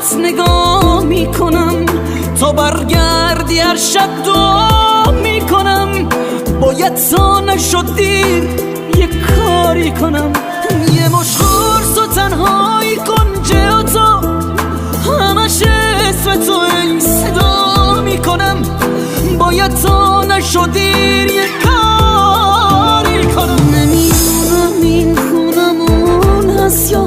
بهت نگاه میکنم، تا برگردی هر شب دعا میکنم. باید تا نشد دیر یه کاری کنم، یه مش قرص و تنهایی کنجه و تو همش اسم تو ای صدا میکنم. باید تا نشد دیر یه کاری کنم. نمیدونم این خونمون هست یا